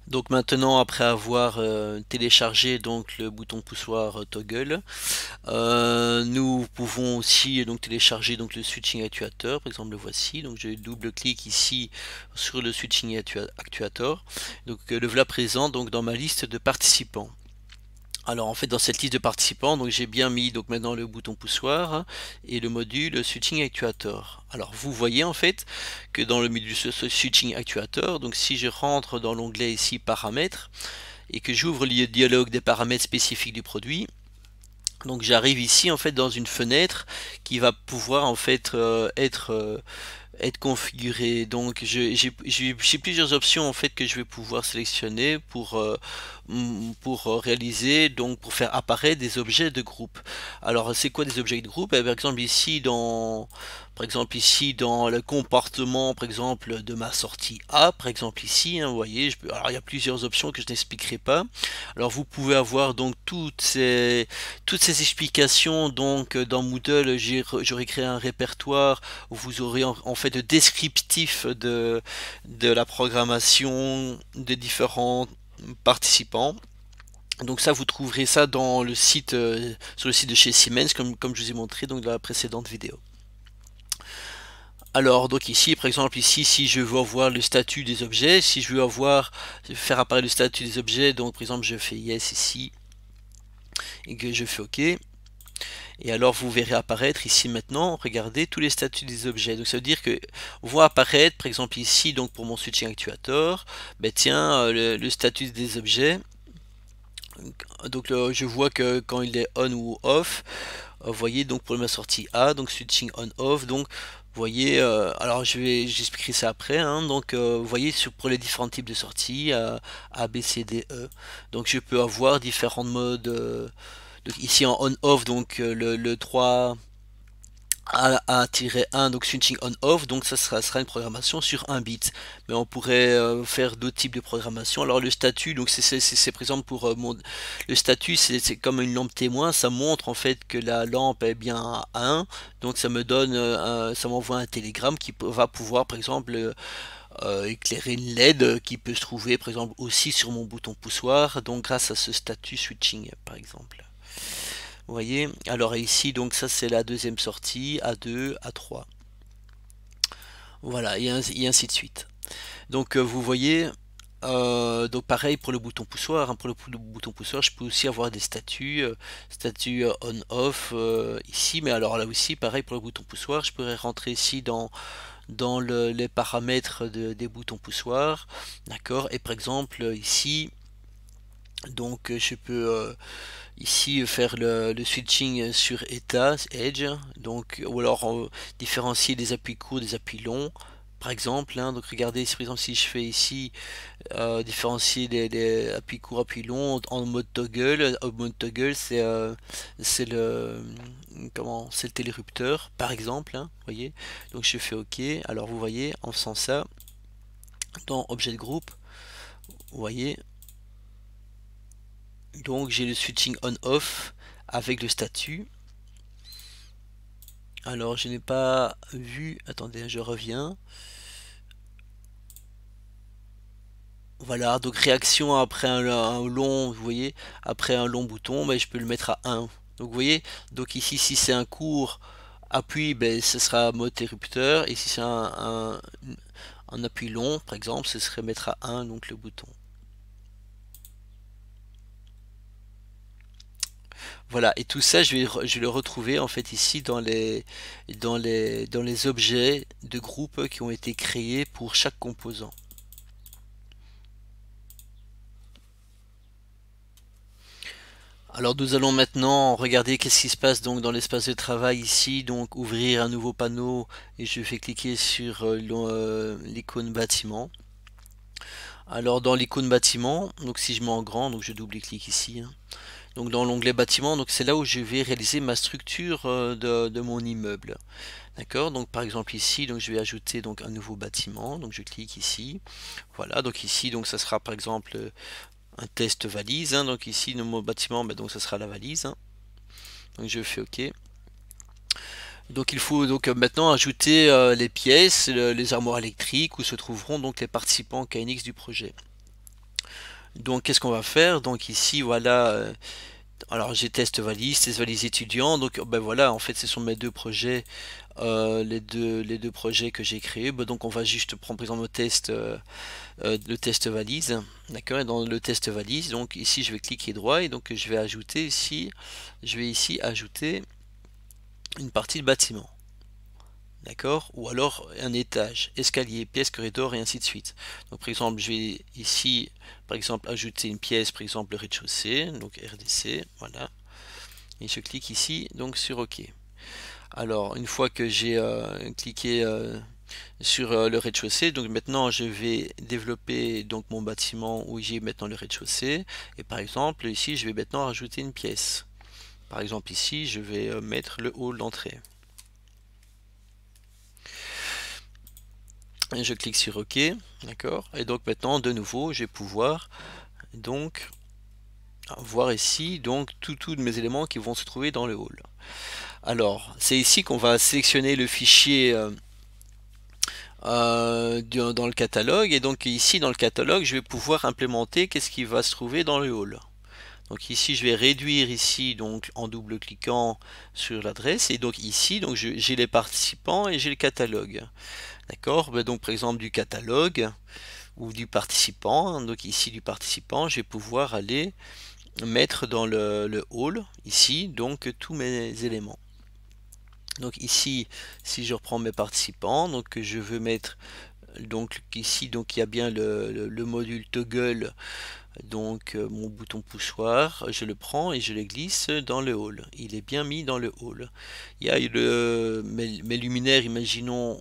Donc maintenant, après avoir téléchargé donc le bouton poussoir toggle, nous pouvons aussi donc télécharger donc le switching actuator. Par exemple, le voici. Donc je double-clique ici sur le switching actuator. Donc le voilà présent donc dans ma liste de participants. Alors en fait dans cette liste de participants, donc j'ai bien mis donc maintenant le bouton poussoir et le module Switching Actuator. Alors vous voyez en fait que dans le module Switching Actuator, donc si je rentre dans l'onglet ici paramètres et que j'ouvre le dialogue des paramètres spécifiques du produit, donc j'arrive ici en fait dans une fenêtre qui va pouvoir en fait être configuré. Donc j'ai plusieurs options en fait que je vais pouvoir sélectionner pour réaliser, donc pour faire apparaître des objets de groupe. Alors c'est quoi des objets de groupe? Par exemple ici dans le comportement par exemple de ma sortie A, par exemple ici, hein, vous voyez, alors il y a plusieurs options que je n'expliquerai pas. Alors vous pouvez avoir donc toutes ces explications donc dans Moodle, j'aurais créé un répertoire où vous aurez en fait de descriptif de la programmation des différents participants. Donc ça, vous trouverez ça dans le site, sur le site de chez Siemens, comme je vous ai montré donc dans la précédente vidéo. Alors donc ici, par exemple ici, si je veux avoir le statut des objets, si je veux faire apparaître le statut des objets, donc par exemple je fais yes ici et que je fais OK. Et alors vous verrez apparaître ici maintenant, regardez tous les statuts des objets. Donc ça veut dire que on voit apparaître, par exemple ici, donc pour mon switching actuator, ben tiens, le statut des objets. Donc je vois que quand il est on ou off, vous voyez donc pour ma sortie A, donc switching on off, donc vous voyez, alors j'expliquerai ça après, hein, donc vous voyez pour les différents types de sorties, A, B, C, D, E, donc je peux avoir différents modes, donc ici en on-off, donc le 3 A-1, donc switching on-off, donc ça sera une programmation sur un bit. Mais on pourrait faire d'autres types de programmation. Alors le statut, donc c'est par exemple pour le statut, c'est comme une lampe témoin, ça montre en fait que la lampe est bien à 1, donc ça me donne, ça m'envoie un télégramme qui va pouvoir par exemple éclairer une LED qui peut se trouver par exemple aussi sur mon bouton poussoir, donc grâce à ce statut switching par exemple. Vous voyez, alors ici donc ça c'est la deuxième sortie, A2, A3. Voilà, et ainsi de suite. Donc vous voyez, donc pareil pour le bouton poussoir, hein, pour le bouton poussoir je peux aussi avoir des statuts, statut on-off ici, mais alors là aussi pareil pour le bouton poussoir, je pourrais rentrer ici dans les paramètres des boutons poussoirs, d'accord, et par exemple ici, donc je peux ici faire le switching sur état, edge, donc, ou alors différencier des appuis courts des appuis longs, par exemple, hein, donc regardez, par exemple si je fais ici différencier les appuis courts, appuis longs en mode toggle, c'est c'est le télérupteur, par exemple, hein, vous voyez, donc je fais OK, alors vous voyez, en faisant ça, dans objet de groupe, vous voyez, donc j'ai le switching on-off avec le statut. Alors je n'ai pas vu, attendez, je reviens. Voilà, donc réaction après un long, vous voyez, après un long bouton, ben, je peux le mettre à 1. Donc vous voyez, donc ici si c'est un court appui, ben, ce sera mode interrupteur, et si c'est un appui long, par exemple, ce serait mettre à 1 donc le bouton. Voilà, et tout ça, je vais le retrouver en fait ici dans les objets de groupe qui ont été créés pour chaque composant. Alors nous allons maintenant regarder qu'est-ce qui se passe donc dans l'espace de travail ici, donc ouvrir un nouveau panneau et je vais cliquer sur l'icône bâtiment. Alors dans l'icône bâtiment, donc si je mets en grand, donc je double-clique ici, hein. Donc dans l'onglet bâtiment, donc c'est là où je vais réaliser ma structure de mon immeuble. D'accord, donc par exemple ici, donc je vais ajouter donc un nouveau bâtiment, donc je clique ici. Voilà, donc ici, donc ça sera par exemple un test valise, hein. Donc ici, le mot bâtiment, ben, donc ça sera la valise, hein. Donc je fais OK. Donc il faut donc maintenant ajouter les pièces, les armoires électriques où se trouveront donc les participants KNX du projet. Donc qu'est-ce qu'on va faire? Donc ici voilà, alors j'ai test valise étudiant, donc ben voilà, en fait ce sont mes deux projets, les deux projets que j'ai créés. Ben, donc on va juste prendre par exemple le test valise, d'accord, et dans le test valise, donc ici je vais cliquer droit et donc je vais ajouter ici, je vais ici ajouter une partie de bâtiment. D'accord? Ou alors un étage, escalier, pièce, corridor et ainsi de suite. Donc par exemple, je vais ici, par exemple, ajouter une pièce, par exemple le rez-de-chaussée, donc RDC, voilà. Et je clique ici, donc sur OK. Alors, une fois que j'ai cliqué sur le rez-de-chaussée, donc maintenant je vais développer donc mon bâtiment où j'ai maintenant le rez-de-chaussée. Et par exemple, ici, je vais maintenant rajouter une pièce. Par exemple, ici, je vais mettre le hall d'entrée. Et je clique sur OK, d'accord. Et donc maintenant, de nouveau, je vais pouvoir donc voir ici donc tous mes éléments qui vont se trouver dans le hall. Alors, c'est ici qu'on va sélectionner le fichier dans le catalogue. Et donc ici, dans le catalogue, je vais pouvoir implémenter qu'est-ce qui va se trouver dans le hall. Donc ici, je vais réduire ici donc en double-cliquant sur l'adresse. Et donc ici, donc j'ai les participants et j'ai le catalogue. D'accord? Donc par exemple du catalogue ou du participant. Donc ici du participant, je vais pouvoir aller mettre dans le hall ici donc tous mes éléments. Donc ici, si je reprends mes participants, donc je veux mettre donc ici donc il y a bien le module toggle, donc mon bouton poussoir, je le prends et je le glisse dans le hall. Il est bien mis dans le hall. Il y a mes luminaires, imaginons.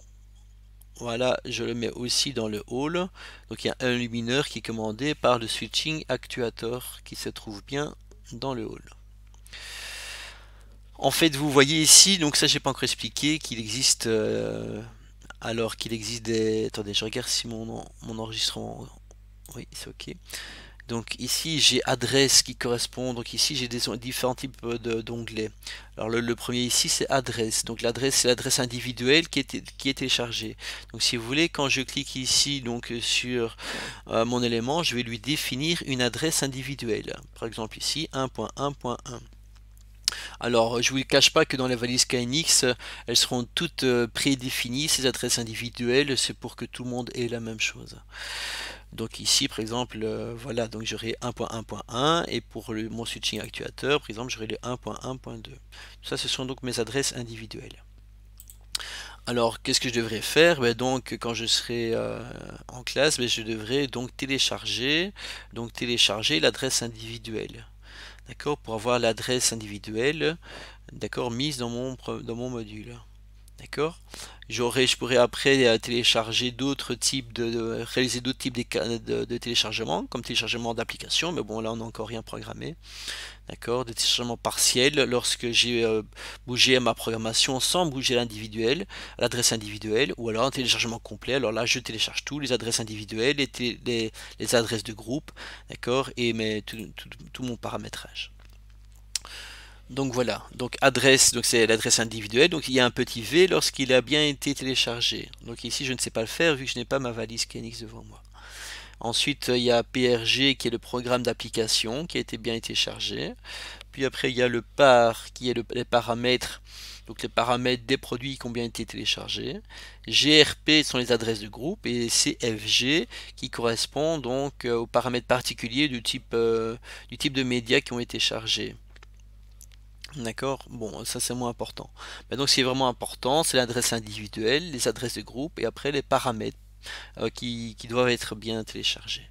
Voilà, je le mets aussi dans le hall. Donc il y a un lumineur qui est commandé par le switching actuator qui se trouve bien dans le hall. En fait, vous voyez ici, donc ça j'ai pas encore expliqué, qu'il existe alors qu'il existe des... Attendez, je regarde si mon enregistrement... Oui, c'est ok. Donc ici j'ai adresse qui correspond, donc ici j'ai différents types d'onglets. Alors le premier ici c'est adresse, donc l'adresse c'est l'adresse individuelle qui est téléchargée. Donc si vous voulez, quand je clique ici donc sur mon élément, je vais lui définir une adresse individuelle. Par exemple ici 1.1.1. Alors, je ne vous cache pas que dans les valises KNX, elles seront toutes prédéfinies, ces adresses individuelles, c'est pour que tout le monde ait la même chose. Donc ici, par exemple, voilà, donc j'aurai 1.1.1 et pour mon switching actuateur, par exemple, j'aurai le 1.1.2. Ça, ce sont donc mes adresses individuelles. Alors, qu'est-ce que je devrais faire? Donc, quand je serai en classe, je devrais donc télécharger l'adresse individuelle. D'accord, pour avoir l'adresse individuelle, d'accord, mise dans mon module. D'accord. Je pourrais après télécharger d'autres types réaliser d'autres types de téléchargement, comme téléchargement d'applications, mais bon là on n'a encore rien programmé. D'accord, des téléchargements partiels lorsque j'ai bougé à ma programmation sans bouger l'adresse individuelle, ou alors un téléchargement complet. Alors là je télécharge tout, les adresses individuelles, les adresses de groupe, d'accord, et tout mon paramétrage. Donc voilà, donc adresse, donc c'est l'adresse individuelle, donc il y a un petit V lorsqu'il a bien été téléchargé. Donc ici je ne sais pas le faire vu que je n'ai pas ma valise KNX devant moi. Ensuite il y a PRG qui est le programme d'application qui a été bien téléchargé. Puis après il y a le par qui est les paramètres, donc les paramètres des produits qui ont bien été téléchargés. GRP sont les adresses de groupe et CFG qui correspond donc aux paramètres particuliers du type de médias qui ont été chargés. D'accord, bon, ça c'est moins important. Mais donc, ce qui est vraiment important, c'est l'adresse individuelle, les adresses de groupe et après les paramètres qui doivent être bien téléchargés.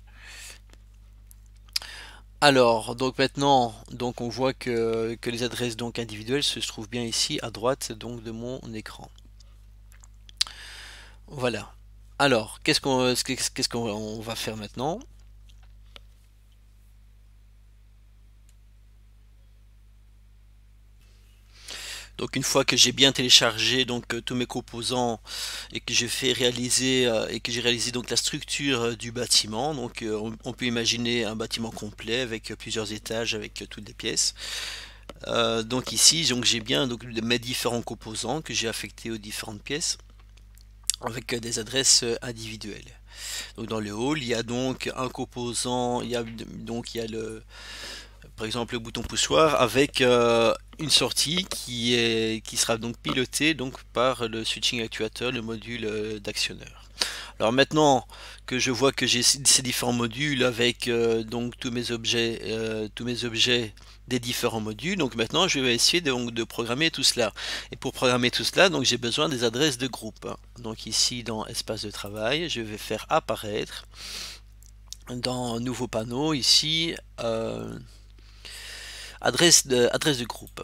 Alors, donc maintenant, donc on voit que les adresses donc individuelles se trouvent bien ici à droite donc de mon écran. Voilà. Alors, qu'est-ce qu'on va faire maintenant? Donc une fois que j'ai bien téléchargé donc tous mes composants et que j'ai réalisé donc la structure du bâtiment, donc on peut imaginer un bâtiment complet avec plusieurs étages avec toutes les pièces. Donc ici donc j'ai bien donc mes différents composants que j'ai affectés aux différentes pièces avec des adresses individuelles. Donc dans le hall, il y a donc un composant, il y a le, par exemple le bouton poussoir avec une sortie qui sera donc pilotée donc par le switching actuateur, le module d'actionneur. Alors maintenant que je vois que j'ai ces différents modules avec donc tous mes objets des différents modules, donc maintenant je vais essayer de programmer tout cela. Et pour programmer tout cela, donc j'ai besoin des adresses de groupe. Donc ici dans espace de travail, je vais faire apparaître dans nouveau panneau ici adresse de groupe.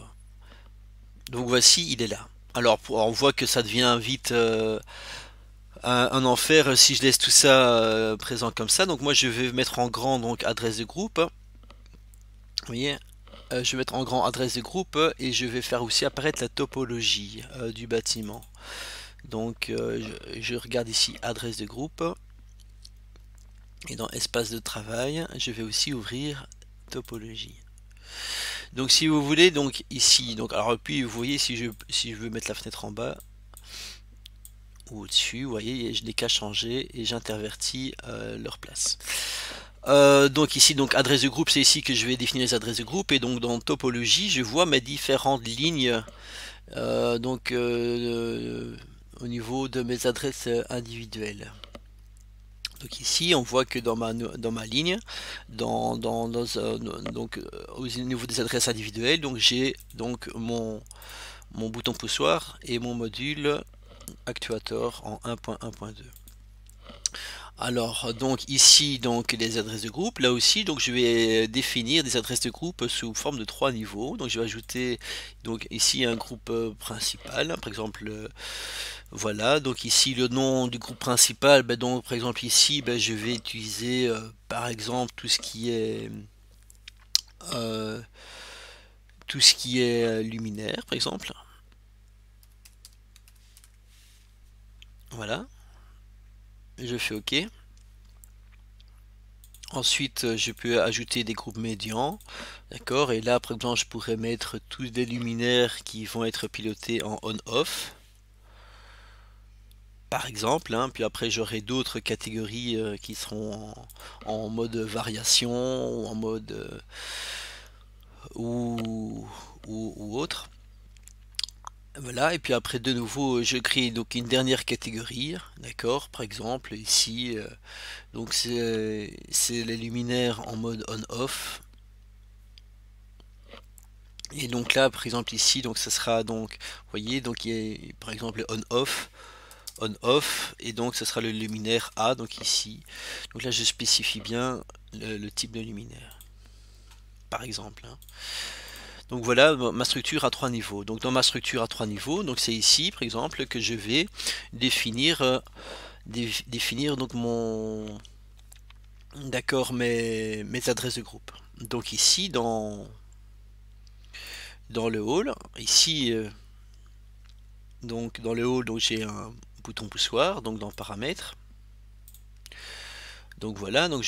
Donc voici, il est là. Alors on voit que ça devient vite un enfer si je laisse tout ça présent comme ça. Donc moi je vais mettre en grand donc adresse de groupe. Vous voyez, je vais mettre en grand adresse de groupe et je vais faire aussi apparaître la topologie du bâtiment. Donc je regarde ici adresse de groupe et dans espace de travail je vais aussi ouvrir topologie. Donc si vous voulez, donc ici, donc alors puis vous voyez si je veux mettre la fenêtre en bas ou au-dessus, vous voyez, je n'ai qu'à changer et j'intervertis leur place. Donc ici, donc adresse de groupe, c'est ici que je vais définir les adresses de groupe et donc dans topologie, je vois mes différentes lignes au niveau de mes adresses individuelles. Donc ici, on voit que dans ma ligne, au niveau des adresses individuelles, donc j'ai donc mon bouton poussoir et mon module actuateur en 1.1.2. Alors donc ici donc les adresses de groupe, là aussi donc je vais définir des adresses de groupe sous forme de 3 niveaux. Donc je vais ajouter donc ici un groupe principal, par exemple voilà, donc ici le nom du groupe principal, ben, donc par exemple ici ben, je vais utiliser par exemple tout ce qui est luminaire par exemple. Voilà, je fais OK. Ensuite, je peux ajouter des groupes médians, d'accord, et là, par exemple, je pourrais mettre tous des luminaires qui vont être pilotés en on-off, par exemple, hein, puis après, j'aurai d'autres catégories qui seront en mode variation, ou en mode ou autre. Voilà, et puis après, de nouveau, je crée donc une dernière catégorie, d'accord, par exemple, ici, donc c'est les luminaires en mode on-off. Et donc là, par exemple ici, donc ça sera donc, vous voyez, donc il y a par exemple on-off, et donc ce sera le luminaire A, donc ici. Donc là, je spécifie bien le type de luminaire, par exemple. Hein. Donc voilà ma structure à 3 niveaux. Donc dans ma structure à 3 niveaux, donc c'est ici, par exemple, que je vais définir, définir donc d'accord, mes adresses de groupe. Donc ici, dans le hall, ici, donc dans le hall, donc j'ai un bouton poussoir, donc dans paramètres. Donc voilà, donc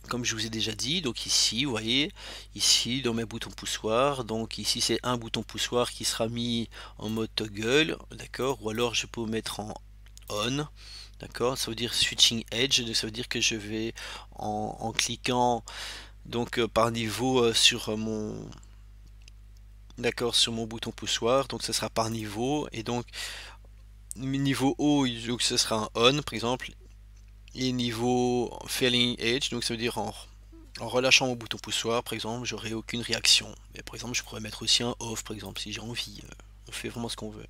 comme je vous ai déjà dit, donc ici, vous voyez, ici dans mes boutons poussoirs, donc ici c'est un bouton poussoir qui sera mis en mode toggle, d'accord, ou alors je peux mettre en on, d'accord, ça veut dire switching edge, donc ça veut dire que je vais en cliquant donc par niveau sur mon d'accord sur mon bouton poussoir, donc ça sera par niveau, et donc niveau haut, donc ce sera un on par exemple, et niveau failing edge, donc ça veut dire en relâchant mon bouton poussoir par exemple, j'aurai aucune réaction. Mais par exemple, je pourrais mettre aussi un off par exemple si j'ai envie. On fait vraiment ce qu'on veut.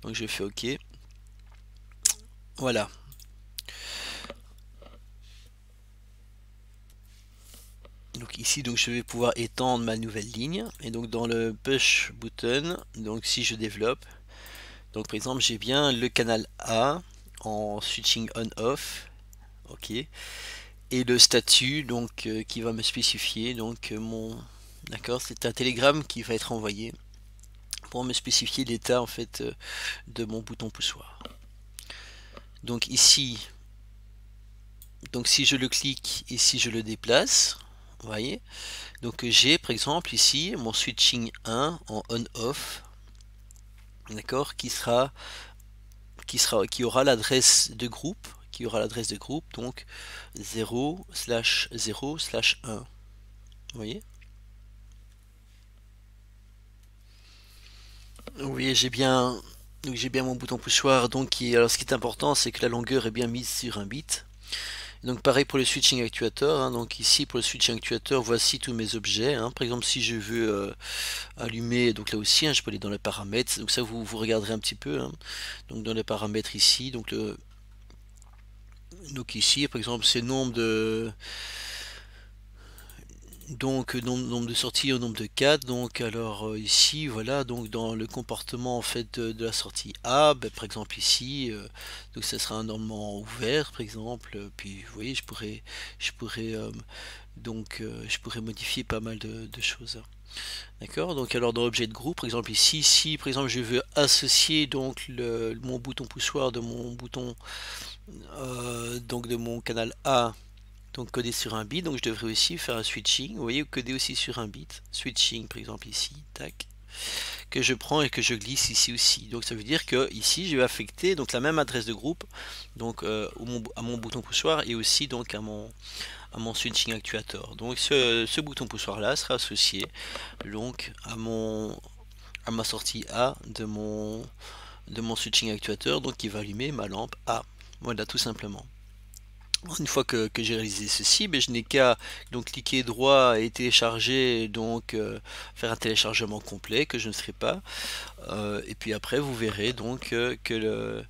Donc je fais OK. Voilà. Donc ici, donc je vais pouvoir étendre ma nouvelle ligne. Et donc dans le push button, donc si je développe, donc par exemple j'ai bien le canal A en switching on-off, ok, et le statut donc qui va me spécifier donc d'accord, c'est un télégramme qui va être envoyé pour me spécifier l'état en fait de mon bouton poussoir. Donc ici, donc si je le clique et si je le déplace, vous voyez, donc j'ai par exemple ici mon switching 1 en on-off, d'accord, qui aura l'adresse de groupe qui aura l'adresse de groupe, donc 0/0/1. Vous voyez? Vous voyez, j'ai bien mon bouton poussoir, donc alors ce qui est important, c'est que la longueur est bien mise sur un bit. Donc pareil pour le switching actuateur, hein. Donc ici pour le switching actuateur, voici tous mes objets, hein. Par exemple, si je veux allumer, donc là aussi, hein, je peux aller dans les paramètres, donc ça vous regarderez un petit peu, hein. Donc dans les paramètres ici, donc ici par exemple c'est nombre de nombre de sorties au nombre de 4. Donc alors ici voilà, donc dans le comportement en fait de la sortie A, ben, par exemple ici donc ça sera un normalement ouvert par exemple, puis vous voyez je pourrais je pourrais modifier pas mal de choses. D'accord, donc alors dans l'objet de groupe, par exemple ici, si par exemple je veux associer donc mon bouton poussoir de mon bouton donc de mon canal A, donc codé sur un bit, donc je devrais aussi faire un switching, vous voyez, coder aussi sur un bit, switching par exemple ici, tac, que je prends et que je glisse ici aussi. Donc ça veut dire que ici je vais affecter donc la même adresse de groupe donc à mon bouton poussoir et aussi donc à mon switching actuateur. Donc ce bouton poussoir là sera associé donc à ma sortie A de mon switching actuateur, donc qui va allumer ma lampe A. Voilà, tout simplement. Une fois que j'ai réalisé ceci, ben, je n'ai qu'à donc cliquer droit et télécharger, donc faire un téléchargement complet que je ne ferai pas. Et puis après vous verrez donc que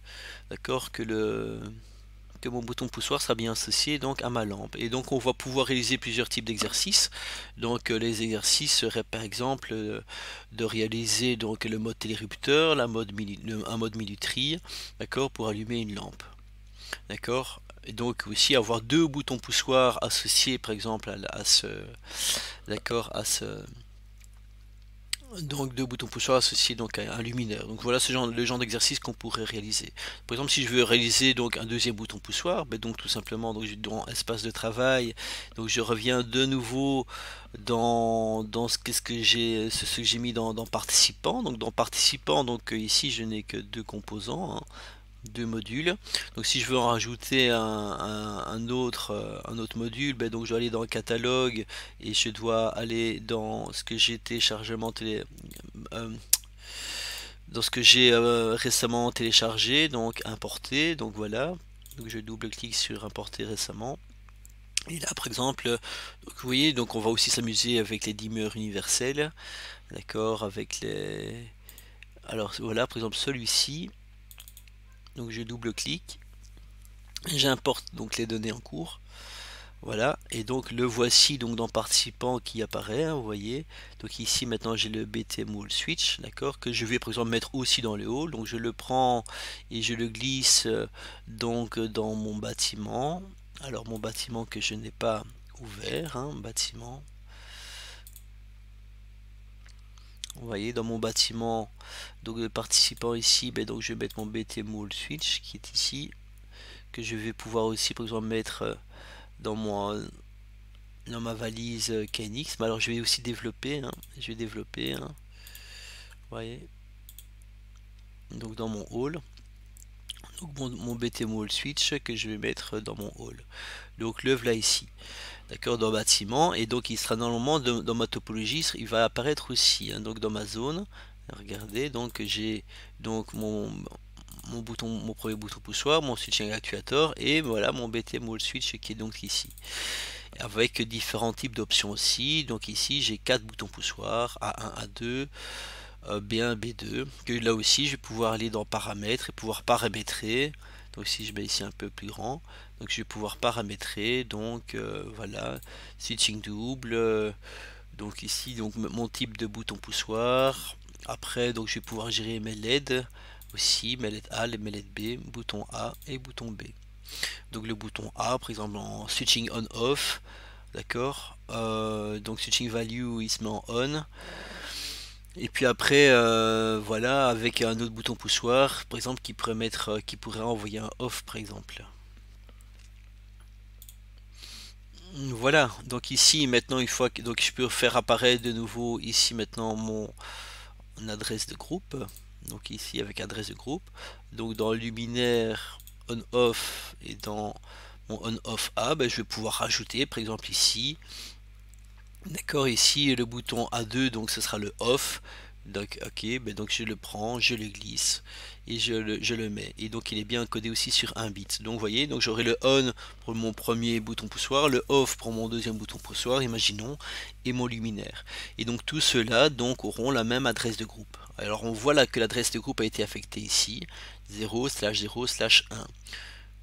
mon bouton poussoir sera bien associé donc à ma lampe. Et donc on va pouvoir réaliser plusieurs types d'exercices. Donc les exercices seraient par exemple de réaliser donc le mode télérupteur, un mode minuterie, d'accord, pour allumer une lampe. D'accord. Et donc aussi avoir deux boutons poussoirs associés par exemple à ce donc deux boutons poussoirs associés donc à un luminaire. Donc voilà le genre d'exercice qu'on pourrait réaliser. Par exemple, si je veux réaliser donc un deuxième bouton poussoir, ben donc tout simplement donc dans espace de travail, donc je reviens de nouveau dans ce que j'ai mis dans participant. Donc dans participant, donc ici je n'ai que deux composants, hein, deux modules. Donc si je veux en rajouter un autre module, ben donc je dois aller dans le catalogue et je dois aller dans ce que j'ai téléchargement dans ce que j'ai récemment téléchargé, donc importer. Donc voilà, donc je double-clique sur importer récemment. Et là par exemple, donc, vous voyez, donc on va aussi s'amuser avec les dimmers universels, d'accord, avec les, alors voilà par exemple celui-ci. Donc je double-clique, j'importe donc les données en cours, voilà, et donc le voici donc dans participant qui apparaît, hein, vous voyez. Donc ici maintenant j'ai le BTM switch, d'accord, que je vais par exemple mettre aussi dans le hall. Donc je le prends et je le glisse donc dans mon bâtiment. Alors mon bâtiment que je n'ai pas ouvert, hein, bâtiment. Vous voyez dans mon bâtiment, donc le participant ici, ben, donc je vais mettre mon BTM switch qui est ici, que je vais pouvoir aussi par exemple mettre dans ma valise KNX. Mais alors je vais aussi développer, hein, hein, vous voyez, donc dans mon hall, donc mon BTM switch que je vais mettre dans mon hall. Donc le voilà ici, d'accord, dans bâtiment, et donc il sera normalement dans ma topologie, il va apparaître aussi, hein, donc dans ma zone. Regardez, donc j'ai donc mon premier bouton poussoir, mon switching actuateur, et voilà mon BTM switch qui est donc ici, avec différents types d'options aussi. Donc ici j'ai 4 boutons poussoirs, A1, A2, B1, B2, que là aussi je vais pouvoir aller dans paramètres et pouvoir paramétrer. Donc si je mets ici un peu plus grand, donc je vais pouvoir paramétrer, donc voilà, switching double, donc ici donc mon type de bouton poussoir. Après donc je vais pouvoir gérer mes LED aussi, mes LED A, mes LED B, bouton A et bouton B. Donc le bouton A par exemple en switching on off, d'accord, donc switching value il se met en on. Et puis après voilà, avec un autre bouton poussoir par exemple qui pourrait envoyer un off par exemple. Voilà, donc ici maintenant une fois que donc je peux faire apparaître de nouveau ici maintenant mon adresse de groupe, donc ici avec adresse de groupe, donc dans luminaire on-off et dans mon on-off A, ben, je vais pouvoir rajouter, par exemple ici, d'accord, ici le bouton A2, donc ce sera le off. Donc ok, ben donc je le prends, je le glisse et je le mets. Et donc il est bien codé aussi sur un bit. Donc vous voyez, donc j'aurai le on pour mon premier bouton poussoir, le off pour mon deuxième bouton poussoir, imaginons, et mon luminaire. Et donc tous ceux-là donc auront la même adresse de groupe. Alors on voit là que l'adresse de groupe a été affectée ici, 0/0/1.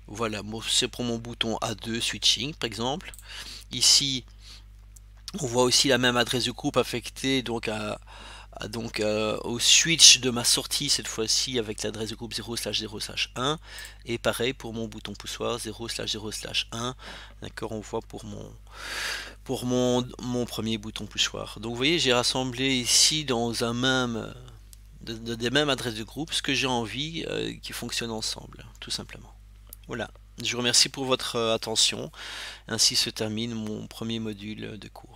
Voilà, c'est pour mon bouton A2 switching par exemple. Ici, on voit aussi la même adresse de groupe affectée donc au switch de ma sortie cette fois-ci avec l'adresse de groupe 0/0/1 et pareil pour mon bouton poussoir 0/0/1. D'accord, on voit pour mon premier bouton poussoir. Donc vous voyez, j'ai rassemblé ici dans un même des mêmes adresses de groupe ce que j'ai envie qui fonctionnent ensemble, tout simplement. Voilà. Je vous remercie pour votre attention. Ainsi se termine mon premier module de cours.